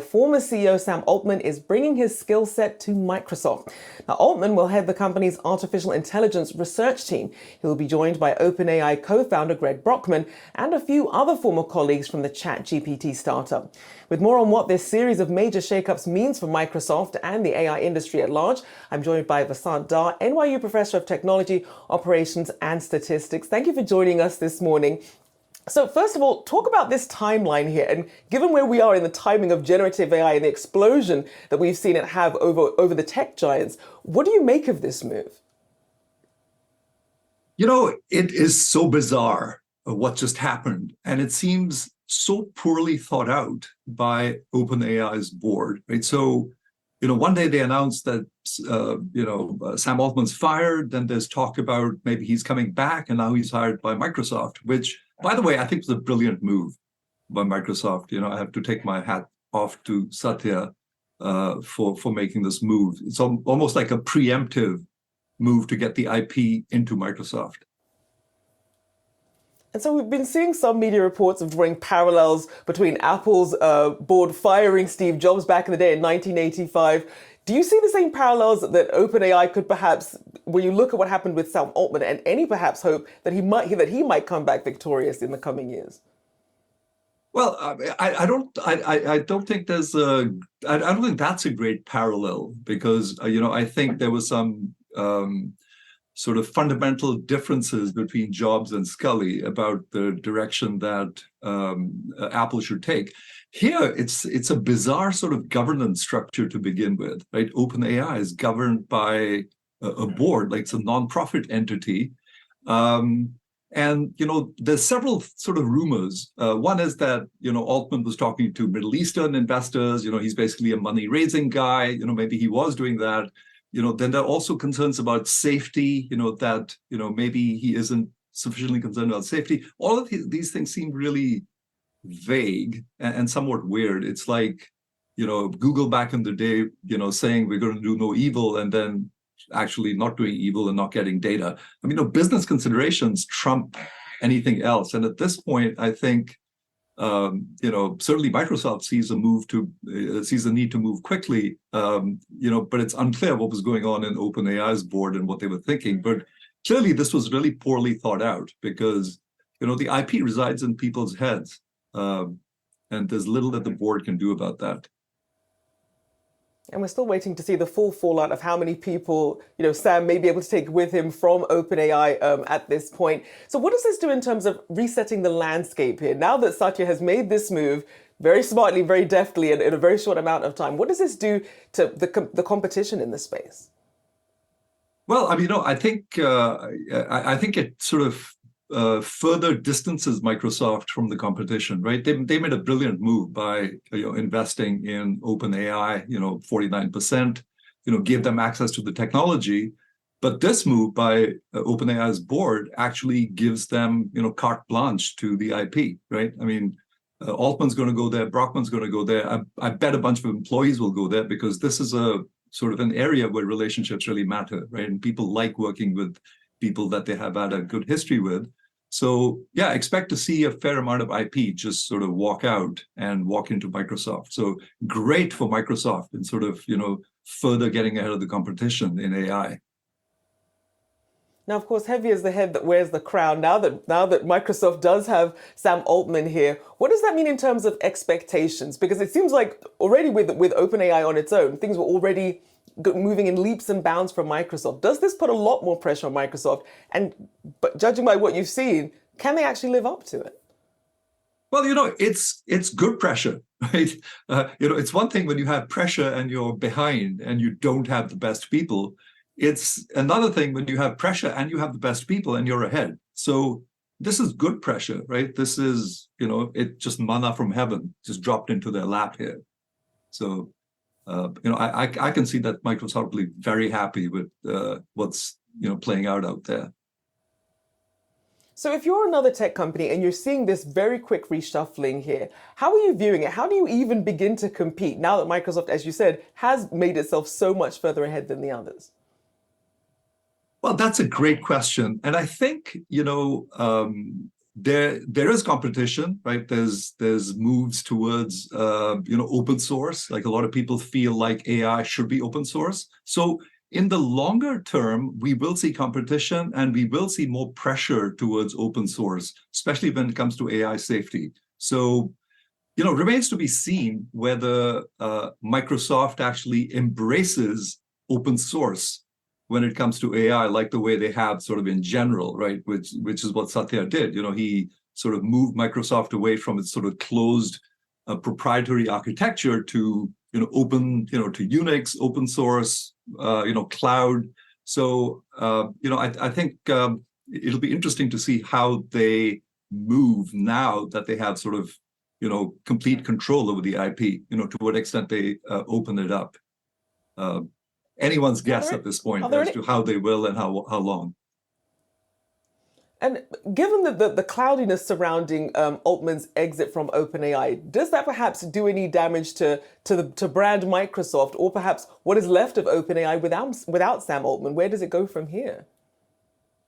Former CEO Sam Altman is bringing his skill set to Microsoft. Now, Altman will head the company's artificial intelligence research team. He will be joined by OpenAI co-founder Greg Brockman and a few other former colleagues from the ChatGPT startup. With more on what this series of major shakeups means for Microsoft and the AI industry at large, I'm joined by Vasant Dhar, NYU Professor of Technology, Operations and Statistics. Thank you for joining us this morning. So first of all, talk about this timeline here. And given where we are in the timing of generative AI and the explosion that we've seen it have over the tech giants, what do you make of this move? You know, it is so bizarre what just happened. And it seems so poorly thought out by OpenAI's board, right? So, one day they announced that, Sam Altman's fired. Then there's talk about maybe he's coming back and now he's hired by Microsoft, which, by the way, I think was a brilliant move by Microsoft. I have to take my hat off to Satya for making this move. It's almost like a preemptive move to get the IP into Microsoft. And so we've been seeing some media reports of drawing parallels between Apple's board firing Steve Jobs back in the day in 1985. Do you see the same parallels that OpenAI could perhaps, when you look at what happened with Sam Altman, and any perhaps hope that he might come back victorious in the coming years? Well, I don't think I don't think that's a great parallel because I think there was some sort of fundamental differences between Jobs and Scully about the direction that Apple should take. Here, it's a bizarre sort of governance structure to begin with, right? OpenAI is governed by a board, like it's a nonprofit entity. And there's several sort of rumors. One is that Altman was talking to Middle Eastern investors. He's basically a money-raising guy. Maybe he was doing that. Then there are also concerns about safety. That maybe he isn't sufficiently concerned about safety. All of these things seem really vague and somewhat weird. It's like Google back in the day, saying we're going to do no evil, and then actually not doing evil and not getting data. I mean, business considerations trump anything else. And at this point, I think, certainly Microsoft sees a need to move quickly, but it's unclear what was going on in OpenAI's board and what they were thinking. But clearly, this was really poorly thought out because, the IP resides in people's heads, and there's little that the board can do about that. And we're still waiting to see the full fallout of how many people, Sam may be able to take with him from OpenAI at this point. So what does this do in terms of resetting the landscape here? Now that Satya has made this move very smartly, very deftly, and in a very short amount of time, what does this do to the competition in this space? Well, I think it sort of further distances Microsoft from the competition, right? They made a brilliant move by investing in OpenAI, 49%, gave them access to the technology. But this move by OpenAI's board actually gives them, carte blanche to the IP, right? I mean, Altman's going to go there, Brockman's going to go there. I bet a bunch of employees will go there because this is a sort of an area where relationships really matter, right? And people like working with people that they have had a good history with. So yeah, expect to see a fair amount of IP just sort of walk out and walk into Microsoft. So great for Microsoft in sort of, further getting ahead of the competition in AI. Now, of course, heavy is the head that wears the crown. Now that Microsoft does have Sam Altman here, what does that mean in terms of expectations? Because it seems like already with OpenAI on its own, things were already moving in leaps and bounds for Microsoft. Does this put a lot more pressure on Microsoft? But judging by what you've seen, can they actually live up to it? Well, it's good pressure, right? It's one thing when you have pressure and you're behind and you don't have the best people. It's another thing when you have pressure and you have the best people and you're ahead. So this is good pressure, right? This is, it just manna from heaven just dropped into their lap here. So I can see that Microsoft will be very happy with what's playing out there. So if you're another tech company and you're seeing this very quick reshuffling here, how are you viewing it? How do you even begin to compete now that Microsoft, as you said, has made itself so much further ahead than the others? Well, that's a great question. And I think, there is competition, right? There's moves towards open source. Like a lot of people feel like AI should be open source. So in the longer term, we will see competition and we will see more pressure towards open source, especially when it comes to AI safety. So, remains to be seen whether Microsoft actually embraces open source when it comes to AI, like the way they have sort of in general, right? Which is what Satya did. He sort of moved Microsoft away from its sort of closed proprietary architecture to open, to Unix, open source, cloud. So I think it'll be interesting to see how they move now that they have sort of complete control over the IP. To what extent they open it up. Anyone's guess at this point as to how they will and how long. And given the cloudiness surrounding Altman's exit from OpenAI, does that perhaps do any damage to brand Microsoft, or perhaps what is left of OpenAI without Sam Altman? Where does it go from here?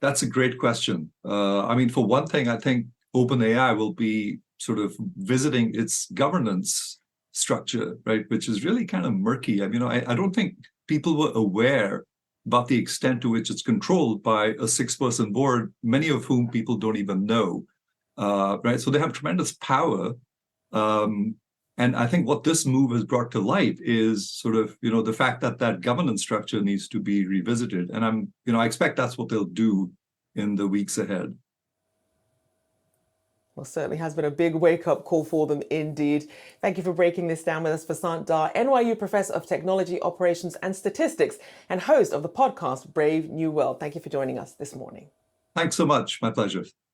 That's a great question. For one thing, I think OpenAI will be sort of visiting its governance structure, right, which is really kind of murky. I don't think people were aware about the extent to which it's controlled by a 6-person board, many of whom people don't even know, right? So they have tremendous power. And I think what this move has brought to light is sort of, the fact that governance structure needs to be revisited. And I expect that's what they'll do in the weeks ahead. Well, certainly has been a big wake-up call for them indeed. Thank you for breaking this down with us, Vasant Dhar, NYU Professor of Technology, Operations and Statistics, and host of the podcast Brave New World. Thank you for joining us this morning. Thanks so much. My pleasure.